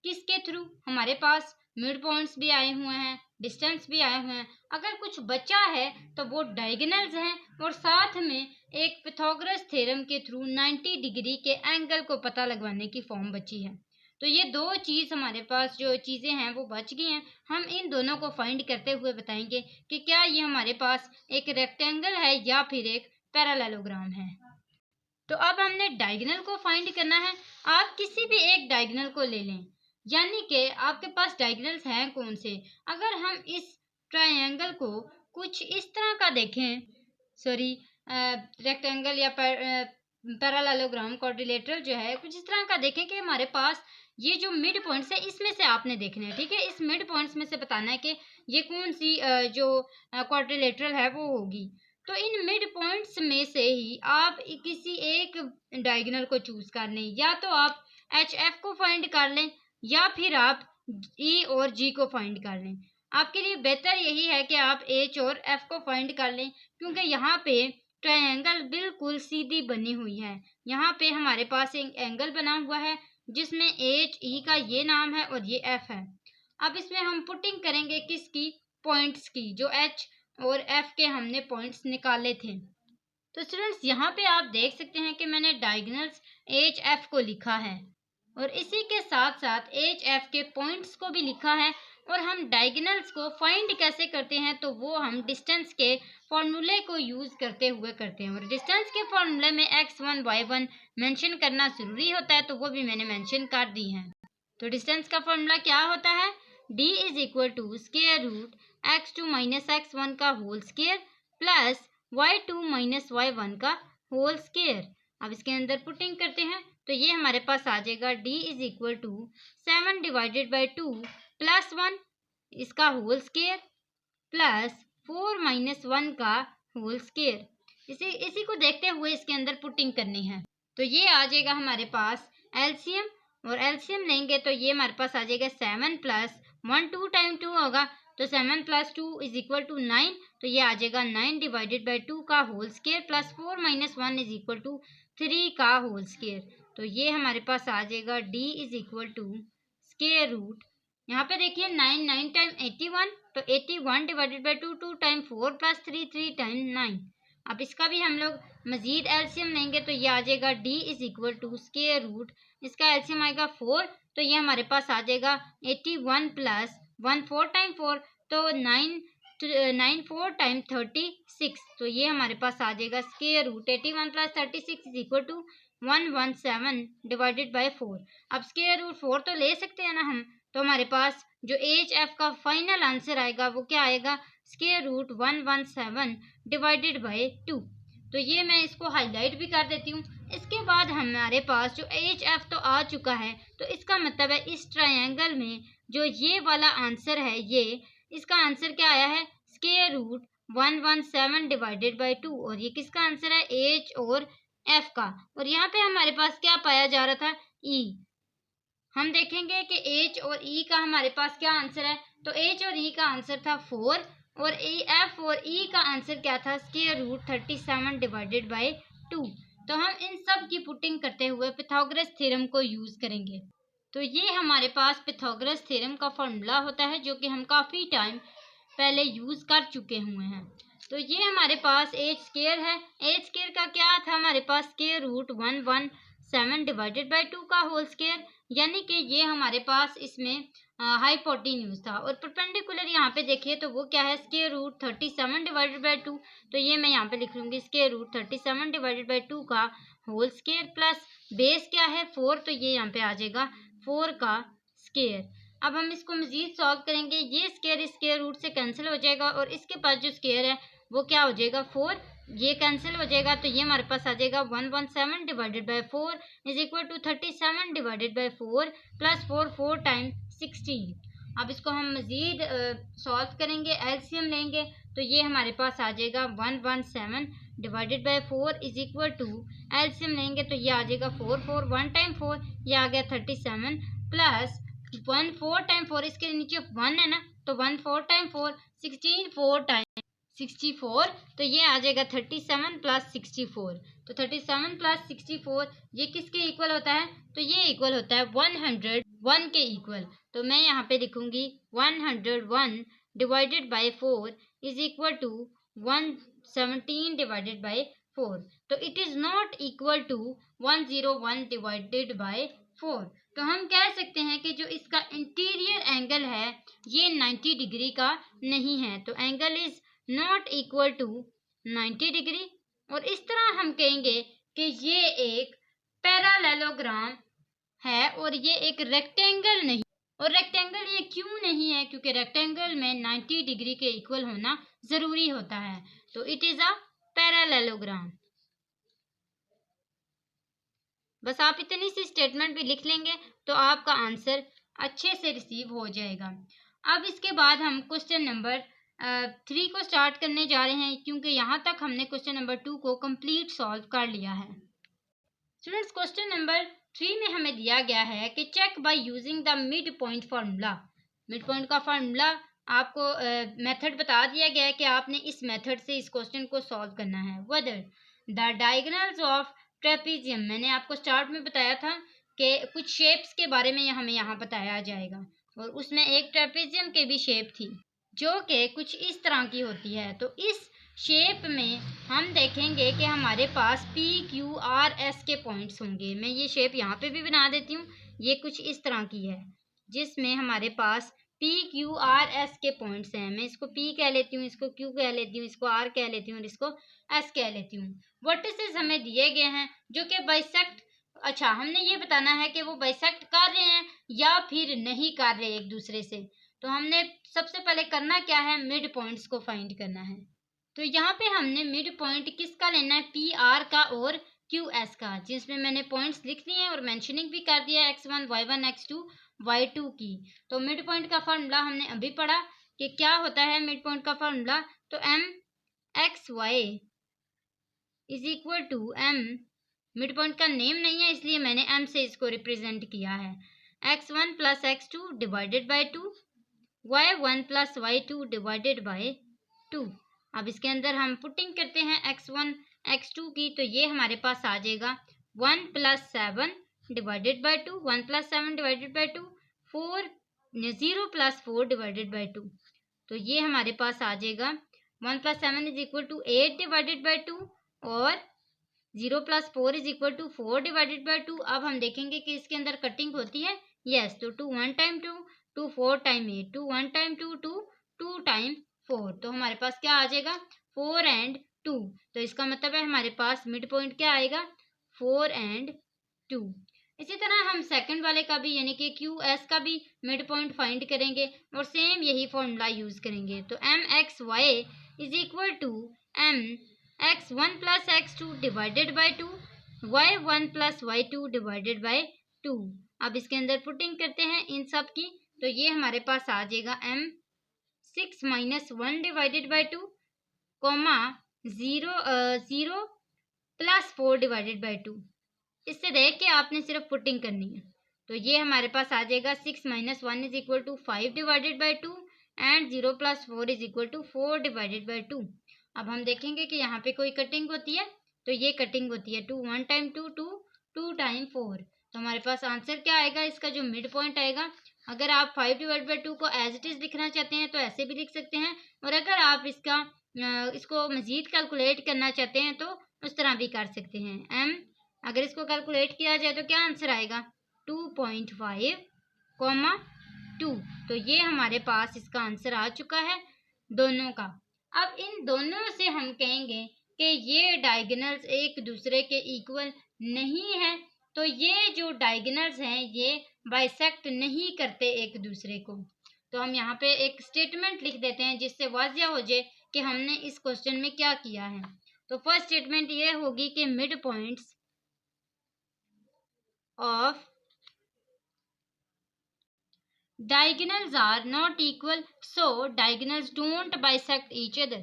किसके थ्रू, हमारे पास मिड पॉइंट्स भी आए हुए हैं, डिस्टेंस भी आए हुए हैं। अगर कुछ बचा है तो वो डायगोनल्स हैं, और साथ में एक पिथागोरस थ्योरम के थ्रू 90 डिग्री के एंगल को पता लगवाने की फॉर्म बची है। तो ये दो चीज़ हमारे पास जो चीज़ें हैं वो बच गई हैं। हम इन दोनों को फाइंड करते हुए बताएंगे कि क्या ये हमारे पास एक रेक्टेंगल है या फिर एक पैरेललोग्राम है। तो अब हमने डायगोनल को फाइंड करना है। आप किसी भी एक डायगोनल को ले लें, यानी कि आपके पास डायगोनल्स हैं कौन से। अगर हम इस ट्रायंगल को कुछ इस तरह का देखें, सॉरी रेक्टेंगल या पैरेललोग्राम क्वाड्रिलेटरल जो है कुछ इस तरह का देखें कि हमारे पास ये जो मिड पॉइंट्स है इसमें से आपने देखने हैं, ठीक है। इस मिड पॉइंट्स में से बताना है कि ये कौन सी जो क्वाड्रिलेटरल है वो होगी। तो इन मिड पॉइंट्स में से ही आप किसी एक डायगोनल को चूज कर लें, या तो आप एच एफ को फाइंड कर लें या फिर आप ई और जी को फाइंड कर लें। आपके लिए बेहतर यही है कि आप एच और एफ को फाइंड कर लें, क्योंकि यहाँ पे ट्रायंगल बिल्कुल सीधी बनी हुई है। यहाँ पे हमारे पास एक एंगल बना हुआ है जिसमें एच ई का ये नाम है और ये एफ है। अब इसमें हम पुटिंग करेंगे किसकी, पॉइंट्स की, जो एच और एफ के हमने पॉइंट्स निकाले थे। तो स्टूडेंट्स यहाँ पे आप देख सकते हैं कि मैंने डायगोनल्स एच एफ को लिखा है, और इसी के साथ साथ एच एफ के पॉइंट्स को भी लिखा है। और हम डायगोनल्स को फाइंड कैसे करते हैं, तो वो हम डिस्टेंस के फॉर्मूले को यूज करते हुए करते हैं। और डिस्टेंस के फॉर्मूले में x1 y1 मेंशन करना जरूरी होता है, तो वो भी मैंने मेंशन कर दी है। तो डिस्टेंस का फॉर्मूला क्या होता है, d is equal to square root x2 minus x1 का whole square plus y2 minus y1 का होल स्क्वायर। अब इसके अंदर पुटिंग करते हैं, तो ये हमारे पास आ जाएगा d is equal to 7 divided by 2 plus 1 इसका होल स्क्वायर प्लस 4 माइनस 1 का होल स्क्वायर। इसी को देखते हुए इसके अंदर पुटिंग करनी है। तो ये आ जाएगा हमारे पास एलसीएम, और एलसीएम लेंगे तो ये हमारे पास आ जाएगा 7 प्लस 1 2 टाइम 2 होगा, तो 7 प्लस 2 इज इक्वल टू 9। तो ये आ जाएगा 9 डिवाइडेड बाई 2 का whole square plus 4 minus 1 is equal to 3 का होल स्क्वायर। तो ये हमारे पास आ जाएगा d is equal to square root, यहाँ पे देखिए 9 9 टाइम 81, तो 81 divided by 2 2 time 4 plus 3 3 time 9। अब इसका भी हम लोग मजीद एलसीएम लेंगे, तो ये आ जाएगा d is equal to square root, इसका एलसीएम आएगा 4, तो ये हमारे पास आ जाएगा 81 प्लस 1 4 टाइम 4, तो 9 4 टाइम 36, तो ये हमारे पास आ जाएगा square root 81 plus 36 is equal to 117 divided by 4। अब स्क्वायर रूट 4 तो ले सकते हैं ना हम, तो हमारे पास जो एच एफ का फाइनल आंसर आएगा वो क्या आएगा, स्क्वायर रूट 117 डिवाइडेड बाय 2। तो ये मैं इसको हाईलाइट भी कर देती हूँ। इसके बाद हमारे पास जो एच एफ तो आ चुका है, तो इसका मतलब है इस ट्रायंगल में जो ये वाला आंसर है, ये इसका आंसर क्या आया है, स्क्वायर रूट 117 डिवाइडेड बाय 2। और ये किसका आंसर है, एच और एफ का। और यहाँ पे हमारे पास क्या पाया जा रहा था, ई। हम देखेंगे कि एच और ई का हमारे पास क्या आंसर है। तो एच और ई का आंसर था 4 और एफ और ई का आंसर क्या था, स्क्वायर रूट 37 डिवाइडेड बाय 2। तो हम इन सब की पुटिंग करते हुए पिथागोरस थ्योरम को यूज करेंगे। तो ये हमारे पास पिथागोरस थ्योरम का फॉर्मूला होता है जो कि हम काफ़ी टाइम पहले यूज कर चुके हुए हैं। तो ये हमारे पास एच स्क्वायर है। एच स्क्वायर का क्या था हमारे पास, स्क्वायर रूट 117 डिवाइडेड बाय 2 का होल स्क्वायर, यानी कि ये हमारे पास इसमें हाइपोटेन्यूज था। और परपेंडिकुलर यहाँ पे देखिए तो वो क्या है, स्क्वायर रूट 37 डिवाइडेड बाय 2। तो ये मैं यहाँ पे लिख लूंगी स्क्वायर रूट 37 डिवाइडेड बाय 2 का होल स्क्वायर प्लस बेस क्या है 4, तो ये यहाँ पे आ जाएगा 4 का स्क्वायर। अब हम इसको मजीद सॉल्व करेंगे। ये स्क्वायर स्क्वायर रूट से कैंसिल हो जाएगा और इसके पास जो स्क्वायर है वो क्या हो जाएगा 4, ये कैंसिल हो जाएगा। तो ये हमारे पास आ जाएगा 117 divided by 4 is equal to 37 divided by 4 plus 4 times 16। अब इसको हम मजीद सॉल्व करेंगे, एलसीएम लेंगे। तो ये हमारे पास आ जाएगा 117 divided by 4 is equal to, LCM लेंगे तो ये आ जाएगा 4 1 टाइम 4, ये आ गया 37 प्लस 1 4 टाइम 4, इसके नीचे 1 है ना, तो 1 4 टाइम 4 16 4 टाइम 64। तो ये आ जाएगा 37 प्लस 64। तो 37 प्लस 64 ये किसके इक्वल होता है, तो ये इक्वल होता है 101 के इक्वल। तो मैं यहाँ पे लिखूंगी 101 divided by 4 is equal to 117 divided by 4। तो it is not equal to 101 divided by 4। तो हम कह सकते हैं कि जो इसका इंटीरियर एंगल है ये 90 डिग्री का नहीं है। तो angle is not equal to 90 degree. और इस तरह हम कहेंगे कि ये एक पैरालेलोग्राम है और ये एक रेक्टेंगल नहीं। और रेक्टेंगल ये क्यों नहीं है, क्योंकि रेक्टेंगल में 90 डिग्री के इक्वल होना जरूरी होता है। तो इट इज अ पैरालेलोग्राम। बस आप इतनी सी स्टेटमेंट भी लिख लेंगे तो आपका आंसर अच्छे से रिसीव हो जाएगा। अब इसके बाद हम क्वेश्चन नंबर 3 को स्टार्ट करने जा रहे हैं, क्योंकि यहाँ तक हमने क्वेश्चन नंबर 2 को कंप्लीट सॉल्व कर लिया है। स्टूडेंट्स, क्वेश्चन नंबर 3 में हमें दिया गया है कि check by using the mid point formula. Mid point का फार्मूला आपको मेथड बता दिया गया है कि आपने इस मेथड से इस क्वेश्चन को सॉल्व करना है। Whether the diagonals of trapezium, मैंने आपको स्टार्ट में बताया था कि कुछ शेप्स के बारे में हमें यहाँ बताया जाएगा, और उसमें एक ट्रेपीजियम के भी शेप थी जो कि कुछ इस तरह की होती है। तो इस शेप में हम देखेंगे कि हमारे पास पी क्यू आर एस के पॉइंट्स होंगे। मैं ये शेप यहाँ पे भी बना देती हूँ। ये कुछ इस तरह की है जिसमें हमारे पास पी क्यू आर एस के पॉइंट्स हैं। मैं इसको पी कह लेती हूँ, इसको क्यू कह लेती हूँ, इसको आर कह लेती हूँ और इसको एस कह लेती हूँ। वर्टिसेस हमें दिए गए हैं जो कि बाइसेक्ट, अच्छा हमने ये बताना है कि वो बाइसेक्ट कर रहे हैं या फिर नहीं कर रहे एक दूसरे से। तो हमने सबसे पहले करना क्या है, मिड पॉइंट्स को फाइंड करना है। तो यहाँ पे हमने मिड पॉइंट किसका लेना है, पी आर का और क्यू एस का, जिसमें मैंने पॉइंट्स लिख दिए हैं और मेंशनिंग भी कर दिया x1 y1 x2 y2 की। तो मिड पॉइंट का फॉर्मूला हमने अभी पढ़ा कि क्या होता है मिड पॉइंट का फॉर्मूला। तो M X Y is equal to M, mid point का नेम नहीं है इसलिए मैंने एम से इसको रिप्रेजेंट किया है, x1 plus x2 divided by 2, y1 plus y2 divided by 2। अब इसके अंदर हम पुटिंग करते हैं x1 x2 की, तो ये हमारे पास आ जाएगा 1 plus 7 divided by 2, 1 plus 7 divided by 2, 4 0 plus 4 divided by 2। तो ये हमारे पास आ जाएगा 1 plus 7 is equal to 8 divided by 2 और 0 plus 4 is equal to 4 divided by 2। अब हम देखेंगे कि इसके अंदर कटिंग होती है, यस। तो 2 1 टाइम 2, 2 4 टाइम 8, 2 1 टाइम 2, 2 2 टाइम 4। तो हमारे पास क्या आ जाएगा 4 एंड 2। तो इसका मतलब है हमारे पास मिड पॉइंट क्या आएगा 4 एंड 2। इसी तरह हम सेकंड वाले का भी यानी कि क्यू एस का भी मिड पॉइंट फाइंड करेंगे और सेम यही फॉर्मूला यूज़ करेंगे। तो M X Y is equal to M X one plus X two divided by two Y one plus Y two divided by two. अब इसके अंदर पुटिंग करते हैं इन सब की, तो ये हमारे पास आ जाएगा M six minus one divided by two comma zero plus four divided by two. इससे देख के आपने सिर्फ पुटिंग करनी है। तो ये हमारे पास आ जाएगा six minus one is equal to five divided by two and zero plus four is equal to four divided by two. अब हम देखेंगे कि यहाँ पे कोई कटिंग होती है, तो ये कटिंग होती है two one time two two two time four. तो हमारे पास आंसर क्या आएगा, इसका जो मिड पॉइंट आएगा। अगर आप फाइव डिवाइड बाई टू को एज इट इज लिखना चाहते हैं तो ऐसे भी लिख सकते हैं, और अगर आप इसको मजीद कैलकुलेट करना चाहते हैं तो उस तरह भी कर सकते हैं। एम अगर इसको कैलकुलेट किया जाए तो क्या आंसर आएगा 2.5 कॉमा 2। तो ये हमारे पास इसका आंसर आ चुका है दोनों का। अब इन दोनों से हम कहेंगे कि ये डायगोनल्स एक दूसरे के इक्वल नहीं है, तो ये जो डायगोनल्स हैं ये बाइसेक्ट नहीं करते एक दूसरे को। तो हम यहाँ पे एक स्टेटमेंट लिख देते हैं जिससे वाज़िया हो जाए कि हमने इस क्वेश्चन में क्या किया है। तो फर्स्ट स्टेटमेंट ये होगी कि mid points of diagonals are not equal, so diagonals don't bisect each other।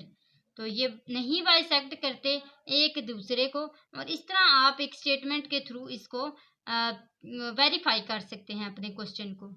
तो ये नहीं बाइसेक्ट करते एक दूसरे को, और इस तरह आप एक स्टेटमेंट के थ्रू इसको वेरीफाई कर सकते हैं अपने क्वेश्चन को।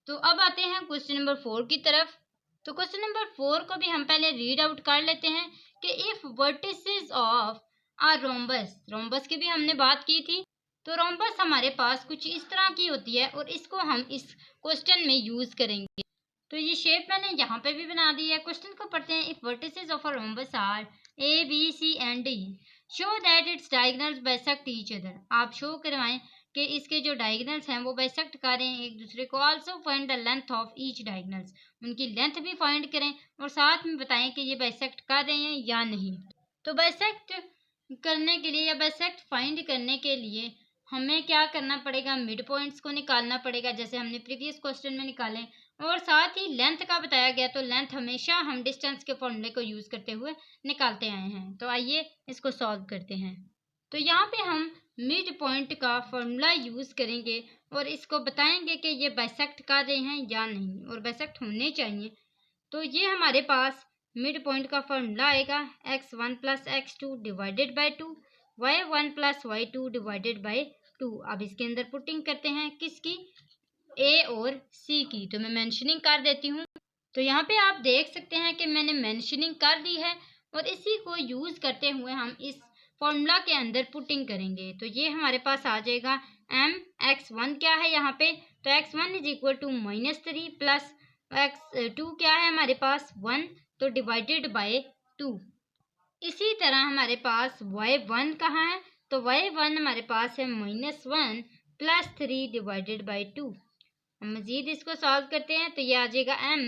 तो अब आते हैं क्वेश्चन नंबर 4 की तरफ। तो क्वेश्चन नंबर 4 को भी हम पहले रीड आउट कर लेते हैं कि if vertices of a rhombus की भी हमने बात की थी। तो रोम्बस हमारे पास कुछ इस तरह की होती है और इसको हम इस क्वेश्चन में यूज करेंगे। तो ये शेप मैंने यहाँ पे भी बना दी है। क्वेश्चन को पढ़ते हैं। If vertices of a rhombus are A B C and D show that its diagonals bisect each other. आप शो करवाएं कि इसके जो डायगोनल्स हैं वो बाइसेक्ट कर रहे हैं एक दूसरे को। Also find the length of each diagonals, उनकी लेंथ भी फाइंड करें और साथ में बताएं कि ये बाइसेक्ट कर रहे हैं या नहीं। तो बाइसेक्ट करने के लिए या बाइसेक्ट फाइंड करने के लिए हमें क्या करना पड़ेगा, मिड पॉइंट्स को निकालना पड़ेगा जैसे हमने प्रीवियस क्वेश्चन में निकाले, और साथ ही लेंथ का बताया गया। तो लेंथ हमेशा हम डिस्टेंस के फॉर्मूले को यूज़ करते हुए निकालते आए हैं। तो आइए इसको सॉल्व करते हैं। तो यहाँ पे हम मिड पॉइंट का फॉर्मूला यूज़ करेंगे और इसको बताएंगे कि ये बाइसेक्ट कर रहे हैं या नहीं, और बाइसेक्ट होने चाहिए। तो ये हमारे पास मिड पॉइंट का फॉर्मूला आएगा X one plus X two divided by two Y one plus Y two divided by two. अब इसके अंदर पुटिंग करते हैं किसकी, ए और सी की। तो मैं मेंशनिंग कर देती हूँ। तो यहाँ पे आप देख सकते हैं कि मैंने मेंशनिंग कर दी है और इसी को यूज़ करते हुए हम इस फॉर्मूला के अंदर पुटिंग करेंगे। तो ये हमारे पास आ जाएगा एम एक्स वन क्या है यहाँ पे, तो X one is equal to -3 plus X two क्या है हमारे पास 1, तो डिवाइडेड बाय 2। इसी तरह हमारे पास वाई वन कहाँ है, तो वाई वन हमारे पास है -1 प्लस 3 डिवाइडेड बाई 2। हम मज़ीद इसको सॉल्व करते हैं तो ये आ जाएगा m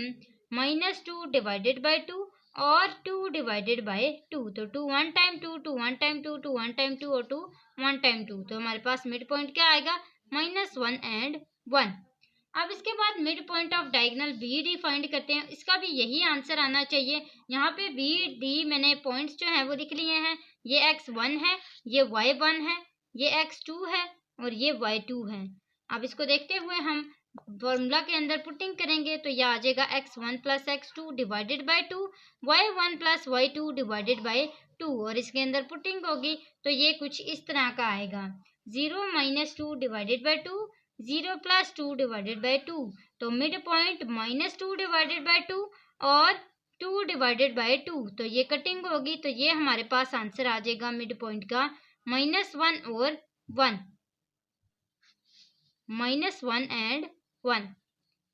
-2 डिवाइडेड बाई 2 और 2 डिवाइडेड बाई 2। तो 2 1 टाइम 2, 2 1 टाइम 2, 2 1 टाइम 2 और 2 1 टाइम 2। तो हमारे पास मिड पॉइंट क्या आएगा -1 एंड 1। अब इसके बाद mid point of diagonal B D find करते हैं। इसका भी यही आंसर आना चाहिए। यहाँ पे बी डी मैंने पॉइंट्स जो हैं वो लिख लिए हैं। ये x1 है, ये y1 है, ये x2 है और ये y2 है। अब इसको देखते हुए हम फॉर्मूला के अंदर पुटिंग करेंगे तो यह आ जाएगा x1 plus x2 divided by 2 y1 plus y2 divided by 2, और इसके अंदर पुटिंग होगी तो ये कुछ इस तरह का आएगा 0 - 2 divided by 2 0 plus 2 divided by 2। तो मिड पॉइंट -2 डिवाइडेड बाई 2 और 2 डिवाइडेड बाई 2। तो ये कटिंग होगी तो ये हमारे पास आंसर आ जाएगा मिड पॉइंट का -1 और 1, -1 एंड 1।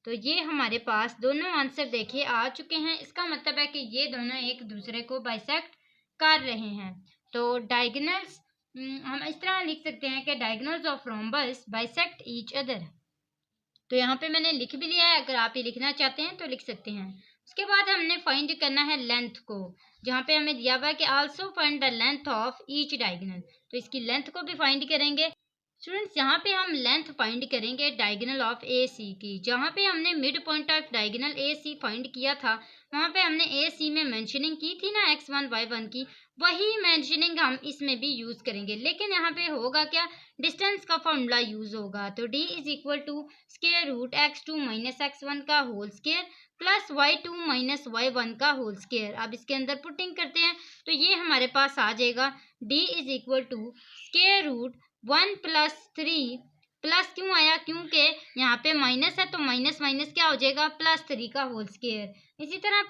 तो ये हमारे पास दोनों आंसर देखिए आ चुके हैं। इसका मतलब है कि ये दोनों एक दूसरे को बाइसेक्ट कर रहे हैं। तो डायगोनल्स हम इस तरह लिख सकते हैं कि diagonals of rhombus bisect each other. तो यहाँ पे मैंने लिख भी लिया है, अगर आप ये लिखना चाहते हैं तो लिख सकते हैं। उसके बाद हमने फाइंड करना है लेंथ को, जहाँ पे हमें दिया हुआ है कि also find the length of each diagonal. तो इसकी लेंथ को भी फाइंड करेंगे। स्टूडेंट्स यहाँ पे हम लेंथ फाइंड करेंगे डायगोनल ऑफ ए सी की। जहाँ पे हमने mid point of diagonal A C find किया था, वहाँ पे हमने ए सी में मेंशनिंग की थी ना x1 y1 की, वही मेंशनिंग हम इसमें भी यूज़ करेंगे। लेकिन यहाँ पे होगा क्या, डिस्टेंस का फॉर्मूला यूज़ होगा। तो d is equal to square root x2 minus x1 का whole square plus y2 minus y1 का होल स्क्वायर। अब इसके अंदर पुटिंग करते हैं तो ये हमारे पास आ जाएगा d is equal to square root 1+3 plus क्यों आया, क्योंकि यहाँ पे माइनस है तो माइनस माइनस क्या हो जाएगा, +3 का होल स्क्वायर। इसी तरह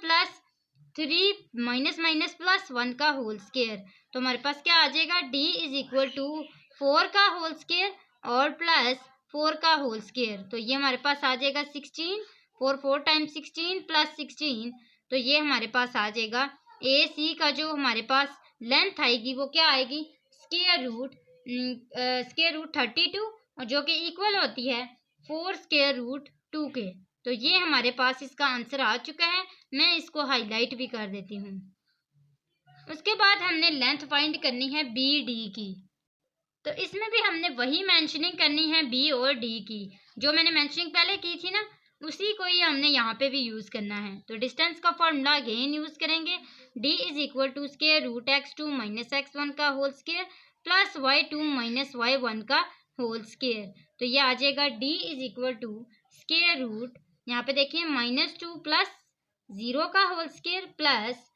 +3 माइनस माइनस +1 का होल स्क्वायर। तो हमारे पास क्या आ जाएगा, d इज इक्वल टू 4 का होल स्क्वायर और +4 का होल स्क्वायर। तो ये हमारे पास आ जाएगा 16, 4 टाइम्स 16 प्लस 16। तो ये हमारे पास आ जाएगा ए सी का जो हमारे पास लेंथ आएगी वो क्या आएगी, स्क्वायर रूट 32 और जो कि इक्वल होती है 4 स्क्वायर रूट 2 के। तो ये हमारे पास इसका आंसर आ चुका है। मैं इसको हाईलाइट भी कर देती हूँ। उसके बाद हमने लेंथ फाइंड करनी है बी डी की। तो इसमें भी हमने वही मेंशनिंग करनी है बी और डी की, जो मैंने मेंशनिंग पहले की थी ना, उसी को ही हमने यहाँ पे भी यूज़ करना है। तो डिस्टेंस का फॉर्मूला अगेन यूज़ करेंगे, d is equal to square root x2 minus x1 का whole square plus y2 minus y1 का होल स्क्वायर। तो ये आ जाएगा d is equal to square root, यहाँ पे देखिए -2 प्लस 0 का होल स्क्वायर प्लस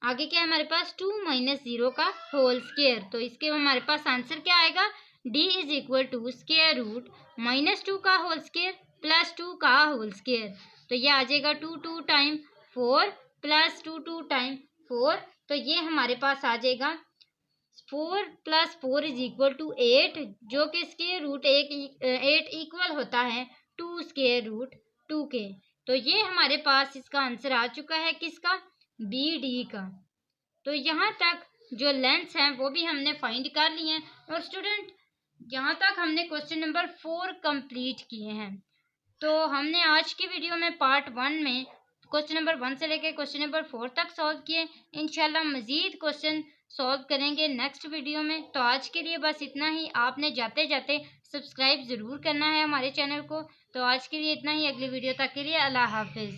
आगे क्या है हमारे पास 2 माइनस 0 का होल स्क्वायर। तो इसके हमारे पास आंसर क्या आएगा, d is equal to square root -2 का होल स्क्वायर प्लस 2 का होल स्क्वायर। तो ये आ जाएगा 2 टाइम 4 प्लस 2 टाइम 4। तो ये हमारे पास आ जाएगा 4 प्लस 4 इज इक्वल टू 8, जो कि स्क्वायर रूट 8 इक्वल होता है 2 स्क्वायर रूट 2 के। तो ये हमारे पास इसका आंसर आ चुका है किसका, बी डी का। तो यहाँ तक जो लेंथ्स हैं वो भी हमने फाइंड कर लिए हैं। और स्टूडेंट यहाँ तक हमने क्वेश्चन नंबर 4 कंप्लीट किए हैं। तो हमने आज की वीडियो में पार्ट 1 में क्वेश्चन नंबर 1 से लेकर क्वेश्चन नंबर 4 तक सॉल्व किए। इंशाल्लाह मज़ीद क्वेश्चन सॉल्व करेंगे नेक्स्ट वीडियो में। तो आज के लिए बस इतना ही। आपने जाते जाते सब्सक्राइब ज़रूर करना है हमारे चैनल को। तो आज के लिए इतना ही, अगली वीडियो तक के लिए अल्लाह हाफिज़।